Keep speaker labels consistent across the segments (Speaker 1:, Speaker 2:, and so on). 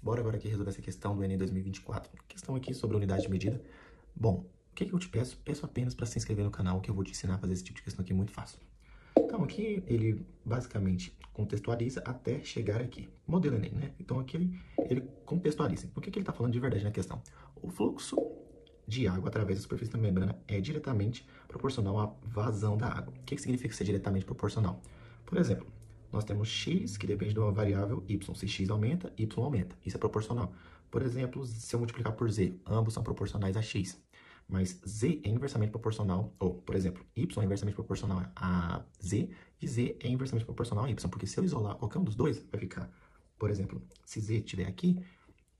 Speaker 1: Bora agora aqui resolver essa questão do Enem 2024. Questão aqui sobre unidade de medida. Bom, o que eu te peço? Peço apenas para se inscrever no canal, que eu vou te ensinar a fazer esse tipo de questão aqui muito fácil. Então, aqui ele basicamente contextualiza até chegar aqui. Modelo Enem, né? Então, aqui ele contextualiza. O que ele está falando de verdade na questão? O fluxo de água através da superfície da membrana é diretamente proporcional à vazão da água. O que significa ser diretamente proporcional? Por exemplo, nós temos x, que depende de uma variável y. Se x aumenta, y aumenta. Isso é proporcional. Por exemplo, se eu multiplicar por z, ambos são proporcionais a x. Mas z é inversamente proporcional, ou, por exemplo, y é inversamente proporcional a z, e z é inversamente proporcional a y. Porque se eu isolar qualquer um dos dois, vai ficar, por exemplo, se z estiver aqui,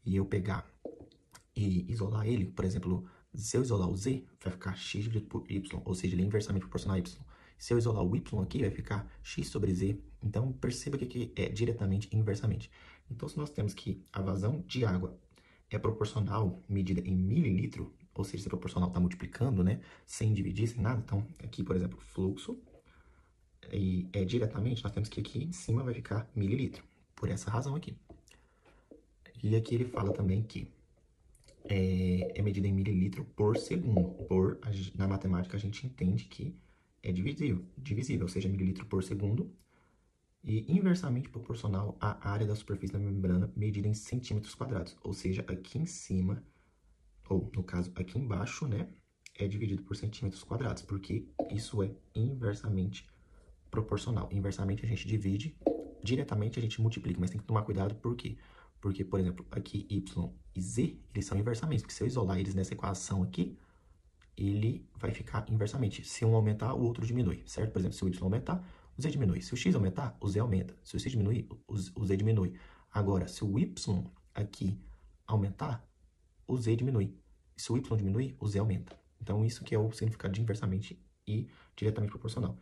Speaker 1: e eu pegar e isolar ele, por exemplo, se eu isolar o z, vai ficar x dividido por y, ou seja, ele é inversamente proporcional a y. Se eu isolar o y aqui, vai ficar x sobre z. Então, perceba que aqui é diretamente e inversamente. Então, se nós temos que a vazão de água é proporcional medida em mililitro, ou seja, se é proporcional está multiplicando, né, sem dividir, sem nada. Então, aqui, por exemplo, fluxo, e é diretamente, nós temos que aqui em cima vai ficar mililitro, por essa razão aqui. E aqui ele fala também que é medida em mililitro por segundo. Na matemática, a gente entende que é divisível, ou seja, mililitro por segundo, e inversamente proporcional à área da superfície da membrana medida em centímetros quadrados. Ou seja, aqui em cima, ou no caso aqui embaixo, né, é dividido por centímetros quadrados, porque isso é inversamente proporcional. Inversamente a gente divide, diretamente a gente multiplica, mas tem que tomar cuidado, por quê? Porque, por exemplo, aqui y e z, eles são inversamente, porque se eu isolar eles nessa equação aqui, ele vai ficar inversamente. Se um aumentar, o outro diminui, certo? Por exemplo, se o y aumentar, o z diminui. Se o x aumentar, o z aumenta. Se o x diminuir, o z diminui. Agora, se o y aqui aumentar, o z diminui. Se o y diminuir, o z aumenta. Então, isso que é o significado de inversamente e diretamente proporcional.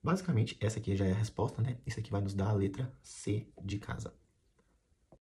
Speaker 1: Basicamente, essa aqui já é a resposta, né? Isso aqui vai nos dar a letra C de casa.